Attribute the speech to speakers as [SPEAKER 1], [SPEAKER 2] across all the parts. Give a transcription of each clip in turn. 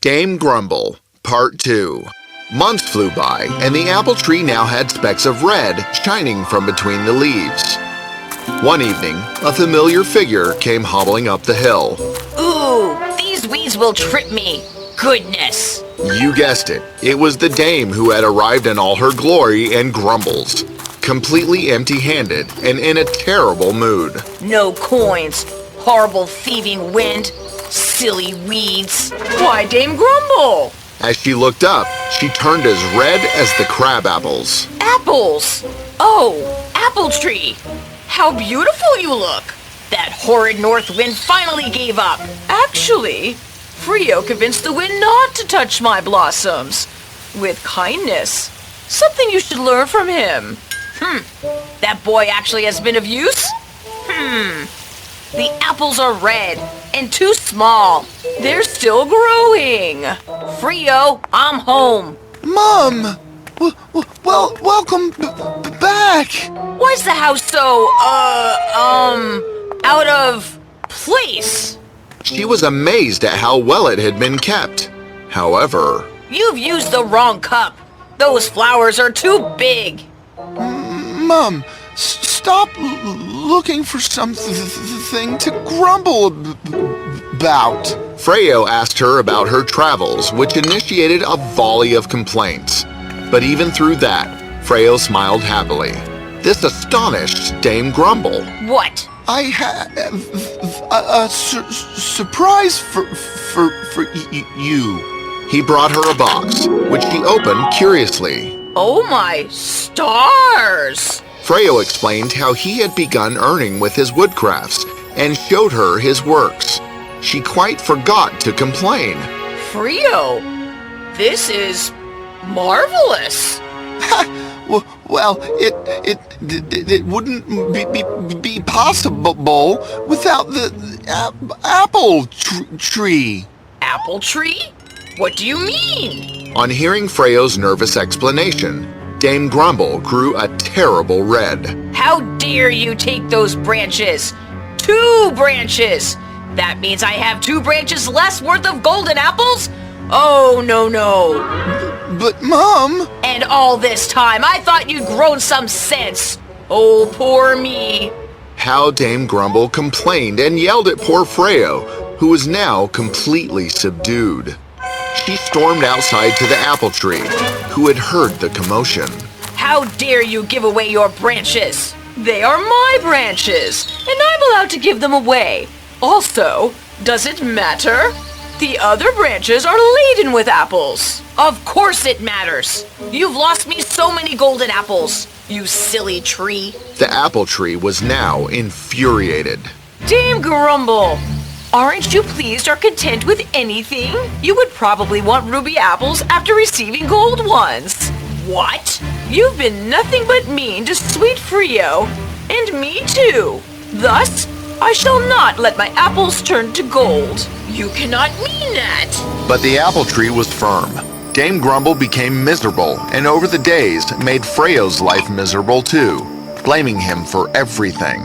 [SPEAKER 1] Dame Grumble, Part 2. Months flew by, and the apple tree now had specks of red shining from between the leaves. One evening, a familiar figure came hobbling up the hill.
[SPEAKER 2] Ooh, these weeds will trip me. Goodness.
[SPEAKER 1] You guessed it. It was the dame who had arrived in all her glory and grumbles, completely empty-handed and in a terrible mood.
[SPEAKER 2] No coins. Horrible thieving wind. Silly weeds. Why, Dame Grumble?
[SPEAKER 1] As she looked up, she turned as red as the crab apples.
[SPEAKER 2] Apples. Oh, apple tree. How beautiful you look. That horrid north wind finally gave up. Actually, Frio convinced the wind not to touch my blossoms. With kindness. Something you should learn from him. That boy actually has been of use? The apples are red and too small. They're still growing. Frio, I'm home.
[SPEAKER 3] Mom! Welcome back!
[SPEAKER 2] Why's the house so, out of place?
[SPEAKER 1] She was amazed at how well it had been kept. However,
[SPEAKER 2] You've used the wrong cup. Those flowers are too big.
[SPEAKER 3] Mom, stop looking for something to grumble about.
[SPEAKER 1] Freyo asked her about her travels, which initiated a volley of complaints. But even through that, Freyo smiled happily. This astonished Dame Grumble.
[SPEAKER 2] What?
[SPEAKER 3] I have a surprise for you.
[SPEAKER 1] He brought her a box, which she opened curiously.
[SPEAKER 2] Oh my stars!
[SPEAKER 1] Freyo explained how he had begun earning with his woodcrafts and showed her his works. She quite forgot to complain.
[SPEAKER 2] Frio, this is marvelous.
[SPEAKER 3] Well, it wouldn't be possible without the apple tree.
[SPEAKER 2] Apple tree? What do you mean?
[SPEAKER 1] On hearing Freyo's nervous explanation, Dame Grumble grew a terrible red.
[SPEAKER 2] How dare you take those branches? 2 branches! That means I have 2 branches less worth of golden apples? Oh, no.
[SPEAKER 3] But, Mom...
[SPEAKER 2] And all this time, I thought you'd grown some sense. Oh, poor me.
[SPEAKER 1] How Dame Grumble complained and yelled at poor Freyo, who was now completely subdued. She stormed outside to the apple tree, who had heard the commotion.
[SPEAKER 2] How dare you give away your branches? They are my branches, and I'm allowed to give them away. Also, does it matter? The other branches are laden with apples. Of course it matters. You've lost me so many golden apples, you silly tree.
[SPEAKER 1] The apple tree was now infuriated.
[SPEAKER 2] Dame Grumble, aren't you pleased or content with anything? You would probably want ruby apples after receiving gold ones. What? You've been nothing but mean to sweet Frio, and me too. Thus, I shall not let my apples turn to gold. You cannot mean that.
[SPEAKER 1] But the apple tree was firm. Dame Grumble became miserable, and over the days made Freyo's life miserable too, blaming him for everything.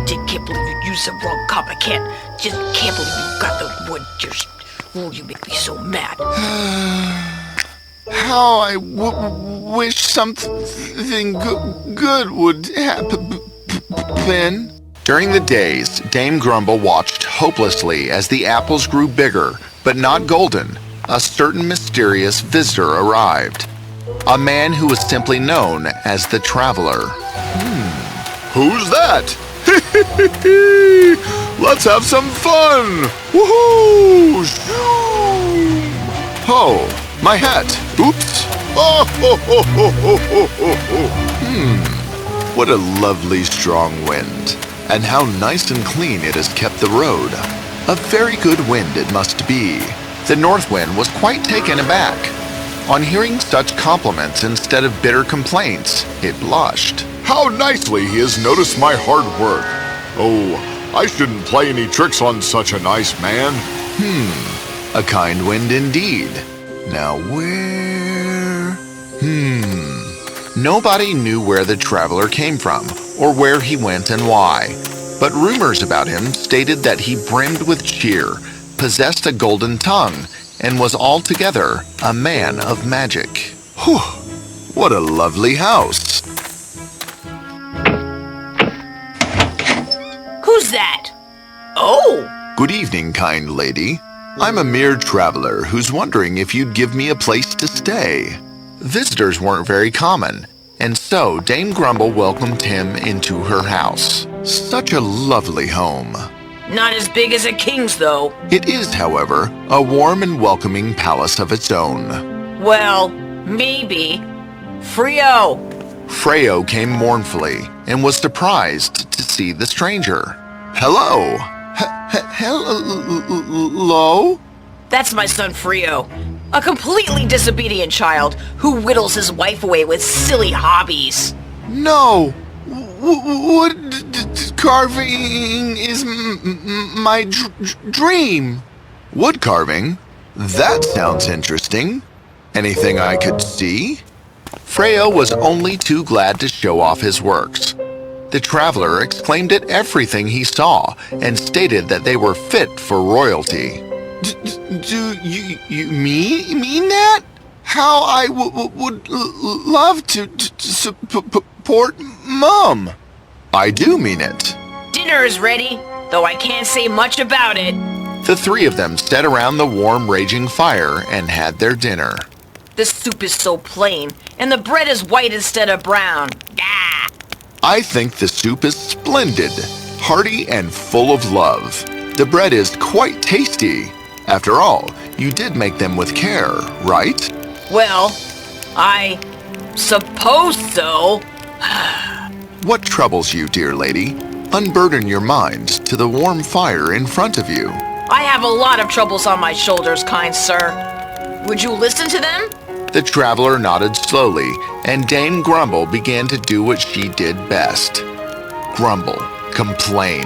[SPEAKER 2] Can't believe you used the wrong cup. I can't believe you got the wood. You make me so mad.
[SPEAKER 3] How I wish something good would happen.
[SPEAKER 1] During the days, Dame Grumble watched hopelessly as the apples grew bigger, but not golden. A certain mysterious visitor arrived. A man who was simply known as the Traveler. Who's that? Let's have some fun! Woohoo! Oh, my hat. Oops. What a lovely strong wind. And how nice and clean it has kept the road. A very good wind it must be. The north wind was quite taken aback. On hearing such compliments instead of bitter complaints, it blushed.
[SPEAKER 4] How nicely he has noticed my hard work. Oh, I shouldn't play any tricks on such a nice man.
[SPEAKER 1] A kind wind indeed. Now where? Nobody knew where the Traveler came from, or where he went and why. But rumors about him stated that he brimmed with cheer, possessed a golden tongue and was altogether a man of magic.
[SPEAKER 3] Whew, what a lovely house.
[SPEAKER 2] Who's that? Oh!
[SPEAKER 1] Good evening, kind lady. I'm a mere traveler who's wondering if you'd give me a place to stay. Visitors weren't very common, and so Dame Grumble welcomed him into her house. Such a lovely home.
[SPEAKER 2] Not as big as a king's, though.
[SPEAKER 1] It is, however, a warm and welcoming palace of its own.
[SPEAKER 2] Well, maybe. Frio!
[SPEAKER 1] Freyo came mournfully and was surprised to see the stranger. Hello!
[SPEAKER 3] Hello?
[SPEAKER 2] That's my son Frio. A completely disobedient child who whittles his wife away with silly hobbies.
[SPEAKER 3] No! Wood carving is my dream.
[SPEAKER 1] Wood carving? That sounds interesting. Anything I could see? Freyo was only too glad to show off his works. The traveler exclaimed at everything he saw and stated that they were fit for royalty.
[SPEAKER 3] Do you mean that? How I would love to support Mom.
[SPEAKER 1] I do mean it.
[SPEAKER 2] Dinner is ready, though I can't say much about it.
[SPEAKER 1] The three of them sat around the warm, raging fire and had their dinner.
[SPEAKER 2] The soup is so plain, and the bread is white instead of brown. Gah!
[SPEAKER 1] I think the soup is splendid, hearty and full of love. The bread is quite tasty. After all, you did make them with care, right?
[SPEAKER 2] Well, I suppose so.
[SPEAKER 1] What troubles you, dear lady? Unburden your mind to the warm fire in front of you.
[SPEAKER 2] I have a lot of troubles on my shoulders, kind sir. Would you listen to them?
[SPEAKER 1] The traveler nodded slowly, and Dame Grumble began to do what she did best. Grumble, complain,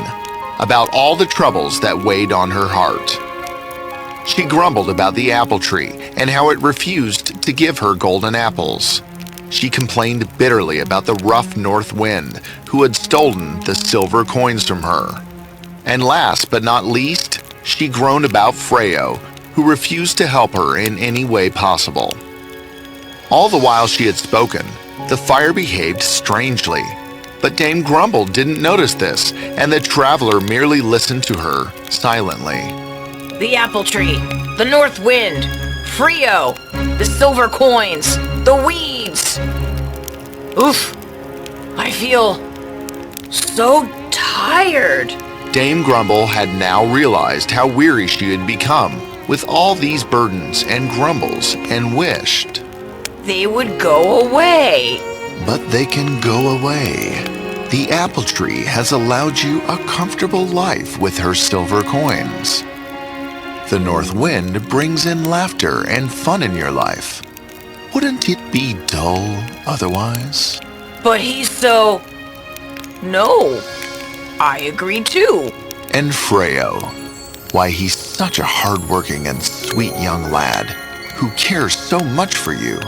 [SPEAKER 1] about all the troubles that weighed on her heart. She grumbled about the apple tree and how it refused to give her golden apples. She complained bitterly about the rough north wind who had stolen the silver coins from her. And last but not least, she groaned about Freyo, who refused to help her in any way possible. All the while she had spoken, the fire behaved strangely. But Dame Grumble didn't notice this, and the traveler merely listened to her silently.
[SPEAKER 2] The apple tree, the north wind, Frio, the silver coins, the weeds. Oof, I feel so tired.
[SPEAKER 1] Dame Grumble had now realized how weary she had become with all these burdens and grumbles and wished
[SPEAKER 2] they would go away.
[SPEAKER 1] But they can go away. The apple tree has allowed you a comfortable life with her silver coins. The north wind brings in laughter and fun in your life. Wouldn't it be dull otherwise?
[SPEAKER 2] But he's so... No, I agree too.
[SPEAKER 1] And Freyo, why he's such a hard-working and sweet young lad who cares so much for you.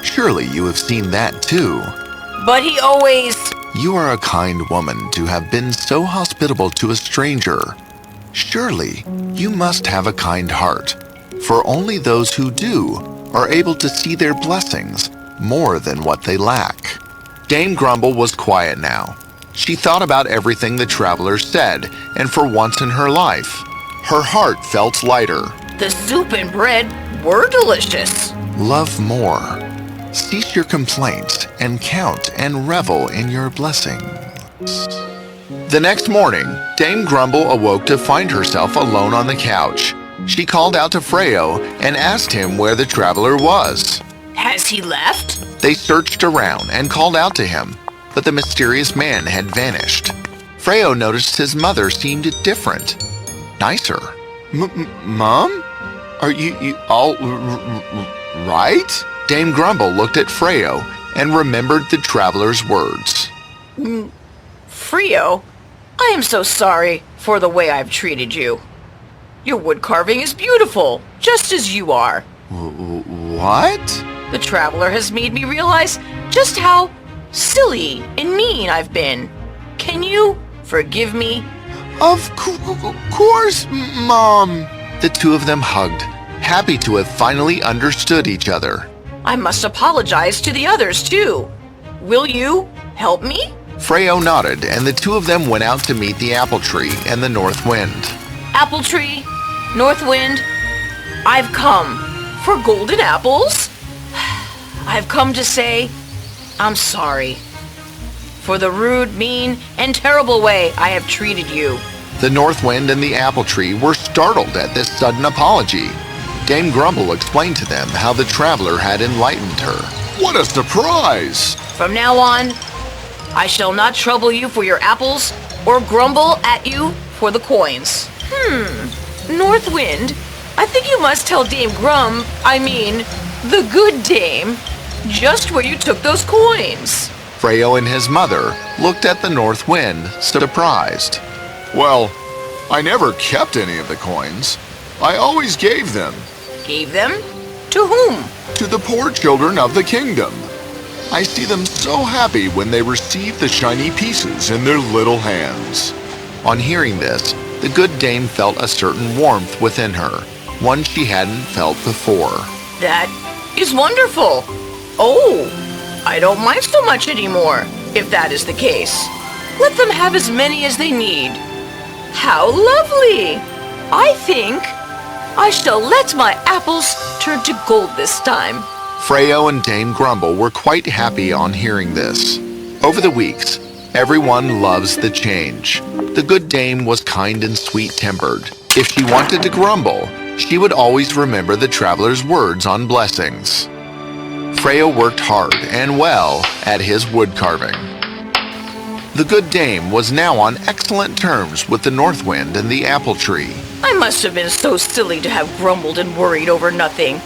[SPEAKER 1] Surely you have seen that too.
[SPEAKER 2] But he always...
[SPEAKER 1] You are a kind woman to have been so hospitable to a stranger. Surely you must have a kind heart, for only those who do are able to see their blessings more than what they lack. Dame Grumble was quiet now. She thought about everything the traveler said, and for once in her life, her heart felt lighter.
[SPEAKER 2] The soup and bread were delicious.
[SPEAKER 1] Love more. Cease your complaints and count and revel in your blessings. The next morning, Dame Grumble awoke to find herself alone on the couch. She called out to Freyo and asked him where the traveler was.
[SPEAKER 2] Has he left?
[SPEAKER 1] They searched around and called out to him, but the mysterious man had vanished. Freyo noticed his mother seemed different, nicer.
[SPEAKER 3] Mom? Are you all right?
[SPEAKER 1] Dame Grumble looked at Freyo and remembered the traveler's words.
[SPEAKER 2] Frio, I am so sorry for the way I've treated you. Your wood carving is beautiful, just as you are.
[SPEAKER 3] What?
[SPEAKER 2] The traveler has made me realize just how silly and mean I've been. Can you forgive me?
[SPEAKER 3] Of course, Mom.
[SPEAKER 1] The two of them hugged, happy to have finally understood each other.
[SPEAKER 2] I must apologize to the others, too. Will you help me?
[SPEAKER 1] Freyo nodded, and the two of them went out to meet the apple tree and the north wind.
[SPEAKER 2] Apple tree, north wind, I've come for golden apples. I've come to say I'm sorry for the rude, mean, and terrible way I have treated you.
[SPEAKER 1] The north wind and the apple tree were startled at this sudden apology. Dame Grumble explained to them how the traveler had enlightened her.
[SPEAKER 4] What a surprise!
[SPEAKER 2] From now on, I shall not trouble you for your apples or grumble at you for the coins. North Wind, I think you must tell Dame the good dame, just where you took those coins.
[SPEAKER 1] Freyo and his mother looked at the north wind, surprised.
[SPEAKER 4] Well, I never kept any of the coins. I always gave them
[SPEAKER 2] Gave them? To whom?
[SPEAKER 4] to the poor children of the kingdom. I see them so happy when they receive the shiny pieces in their little hands.
[SPEAKER 1] On hearing this, the good dame felt a certain warmth within her, one she hadn't felt before.
[SPEAKER 2] That is wonderful. Oh, I don't mind so much anymore, if that is the case. Let them have as many as they need. How lovely! I think I shall let my apples turn to gold this time.
[SPEAKER 1] Freyo and Dame Grumble were quite happy on hearing this. Over the weeks, everyone loves the change. The good dame was kind and sweet-tempered. If she wanted to grumble, she would always remember the traveler's words on blessings. Freyo worked hard and well at his wood carving. The good dame was now on excellent terms with the north wind and the apple tree.
[SPEAKER 2] I must have been so silly to have grumbled and worried over nothing.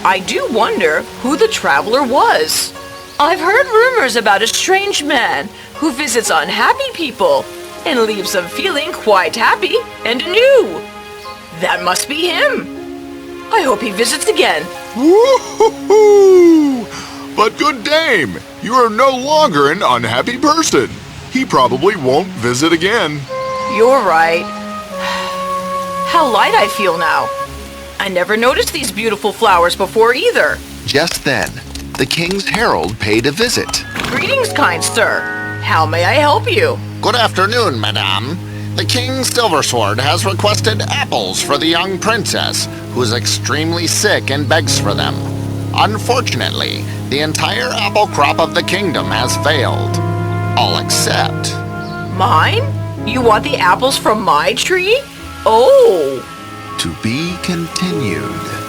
[SPEAKER 2] I do wonder who the traveler was. I've heard rumors about a strange man who visits unhappy people and leaves them feeling quite happy and anew. That must be him. I hope he visits again.
[SPEAKER 4] Woo-hoo-hoo! But good dame, you are no longer an unhappy person. He probably won't visit again.
[SPEAKER 2] You're right. How light I feel now. I never noticed these beautiful flowers before either.
[SPEAKER 1] Just then, the king's herald paid a visit.
[SPEAKER 2] Greetings, kind sir. How may I help you?
[SPEAKER 5] Good afternoon, madame. The King's Silversword has requested apples for the young princess, who is extremely sick and begs for them. Unfortunately, the entire apple crop of the kingdom has failed. All except...
[SPEAKER 2] Mine? You want the apples from my tree? Oh!
[SPEAKER 1] To be continued.